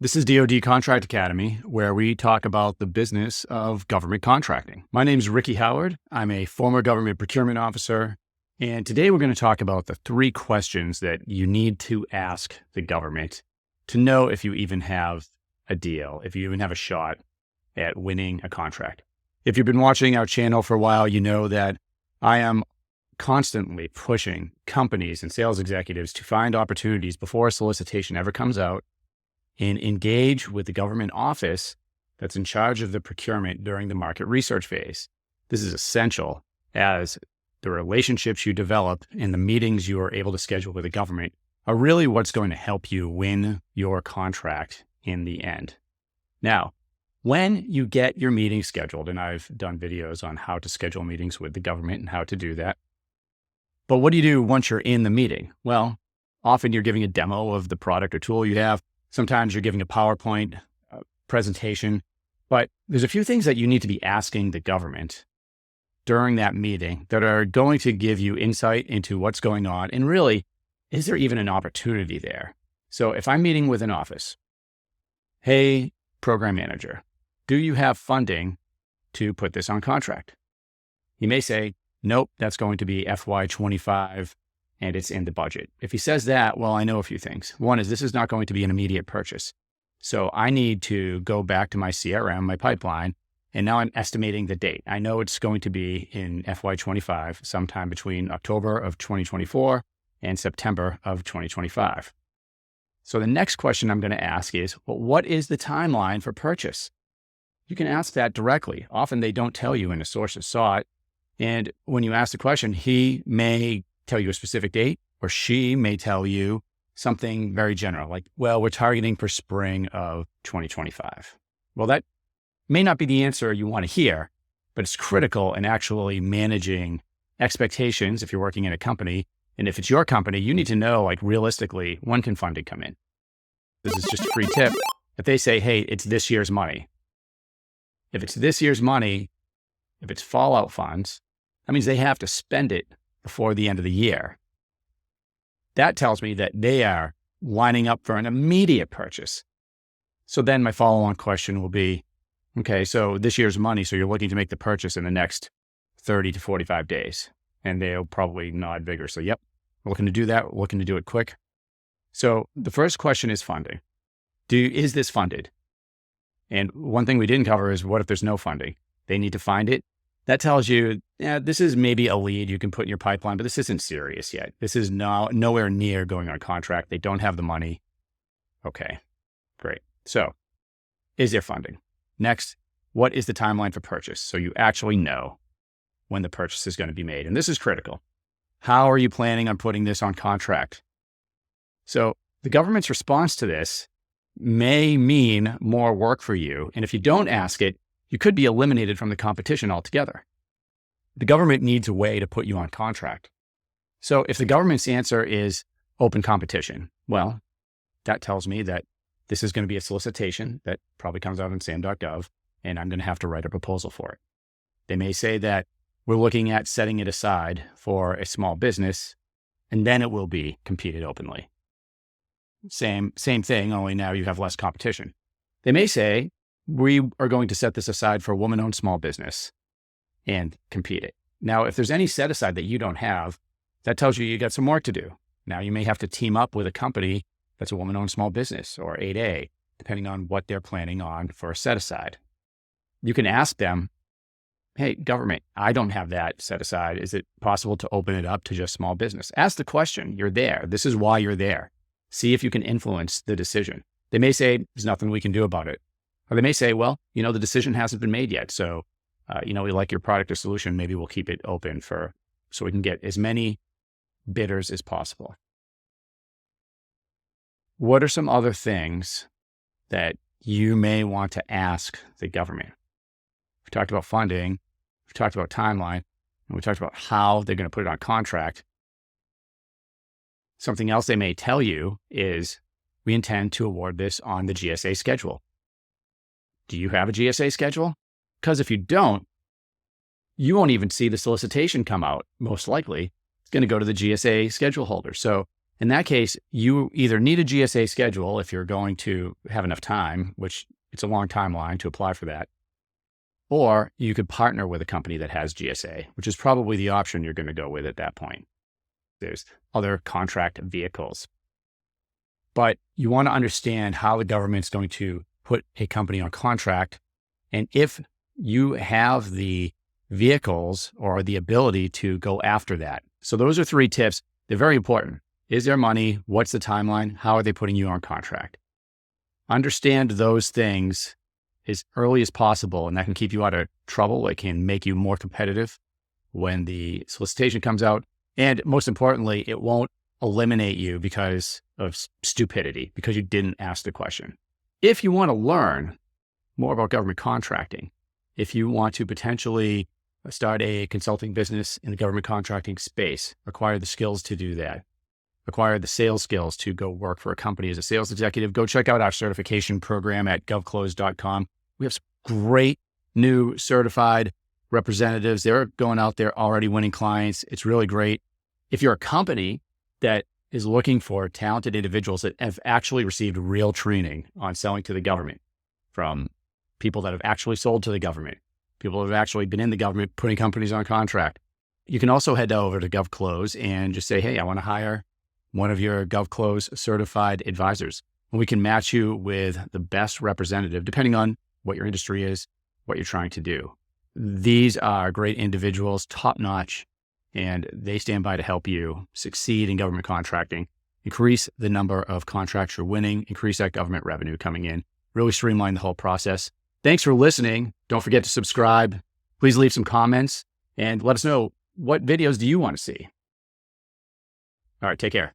This is DoD Contract Academy, where we talk about the business of government contracting. My name is Ricky Howard. I'm a former government procurement officer. And today we're going to talk about the 3 questions that you need to ask the government to know if you even have a deal, if you even have a shot at winning a contract. If you've been watching our channel for a while, you know that I am constantly pushing companies and sales executives to find opportunities before a solicitation ever comes out and engage with the government office that's in charge of the procurement during the market research phase. This is essential, as the relationships you develop and the meetings you are able to schedule with the government are really what's going to help you win your contract in the end. Now, when you get your meeting scheduled, and I've done videos on how to schedule meetings with the government and how to do that, but what do you do once you're in the meeting? Well, often you're giving a demo of the product or tool you have. Sometimes you're giving a PowerPoint presentation, but there's a few things that you need to be asking the government during that meeting that are going to give you insight into what's going on. And really, is there even an opportunity there? So if I'm meeting with an office, hey, program manager, do you have funding to put this on contract? He may say, nope, that's going to be FY25. And it's in the budget. If he says that, well, I know a few things. One is this is not going to be an immediate purchase. So I need to go back to my CRM, my pipeline, and now I'm estimating the date. I know it's going to be in FY25, sometime between October of 2024 and September of 2025. So the next question I'm going to ask is, well, what is the timeline for purchase? You can ask that directly. Often they don't tell you in a source of sought. And when you ask the question, he may tell you a specific date, or she may tell you something very general, like, well, we're targeting for spring of 2025. Well, that may not be the answer you want to hear, but it's critical in actually managing expectations if you're working in a company. And if it's your company, you need to know, like, realistically, when can funding come in? This is just a free tip. If they say, hey, it's this year's money. If it's this year's money, if it's fallout funds, that means they have to spend it before the end of the year. That tells me that they are lining up for an immediate purchase. So then my follow-on question will be, okay, so this year's money, so you're looking to make the purchase in the next 30 to 45 days. And they'll probably nod vigorously. Yep, we're looking to do that. We're looking to do it quick. So the first question is funding. Is this funded? And one thing we didn't cover is, what if there's no funding? They need to find it. That tells you, yeah, this is maybe a lead you can put in your pipeline, but this isn't serious yet. This is nowhere near going on contract. They don't have the money. Okay, great. So is there funding? Next, what is the timeline for purchase? So you actually know when the purchase is going to be made. And this is critical. How are you planning on putting this on contract? So the government's response to this may mean more work for you. And if you don't ask it, you could be eliminated from the competition altogether. The government needs a way to put you on contract. So if the government's answer is open competition, well, that tells me that this is going to be a solicitation that probably comes out on SAM.gov, and I'm going to have to write a proposal for it. They may say that we're looking at setting it aside for a small business, and then it will be competed openly. Same thing, only now you have less competition. They may say, we are going to set this aside for a woman-owned small business and compete it. Now, if there's any set aside that you don't have, that tells you got some work to do. Now, you may have to team up with a company that's a woman-owned small business, or 8A, depending on what they're planning on for a set aside. You can ask them, hey, government, I don't have that set aside. Is it possible to open it up to just small business? Ask the question. You're there. This is why you're there. See if you can influence the decision. They may say, there's nothing we can do about it. Or they may say, well, the decision hasn't been made yet. So, we like your product or solution. Maybe we'll keep it open so we can get as many bidders as possible. What are some other things that you may want to ask the government? We talked about funding. We talked about timeline. And we talked about how they're going to put it on contract. Something else they may tell you is, we intend to award this on the GSA schedule. Do you have a GSA schedule? Because if you don't, you won't even see the solicitation come out. Most likely, it's going to go to the GSA schedule holder. So In that case, you either need a GSA schedule if you're going to have enough time, which it's a long timeline to apply for that, or you could partner with a company that has GSA, which is probably the option you're going to go with at that point. There's other contract vehicles. But you want to understand how the government's going to put a company on contract, and if you have the vehicles or the ability to go after that. So those are 3 tips. They're very important. Is there money? What's the timeline? How are they putting you on contract? Understand those things as early as possible, and that can keep you out of trouble. It can make you more competitive when the solicitation comes out. And most importantly, it won't eliminate you because of stupidity, because you didn't ask the question. If you want to learn more about government contracting, if you want to potentially start a consulting business in the government contracting space, acquire the skills to do that, acquire the sales skills to go work for a company as a sales executive, go check out our certification program at govclose.com. We have some great new certified representatives. They're going out there already winning clients. It's really great. If you're a company that is looking for talented individuals that have actually received real training on selling to the government, from people that have actually sold to the government, people that have actually been in the government putting companies on contract, you can also head over to GovClose and just say, hey, I want to hire one of your GovClose certified advisors. And we can match you with the best representative, depending on what your industry is, what you're trying to do. These are great individuals, top-notch, and they stand by to help you succeed in government contracting, increase the number of contracts you're winning, increase that government revenue coming in, really streamline the whole process. Thanks for listening. Don't forget to subscribe. Please leave some comments and let us know, what videos do you want to see? All right, take care.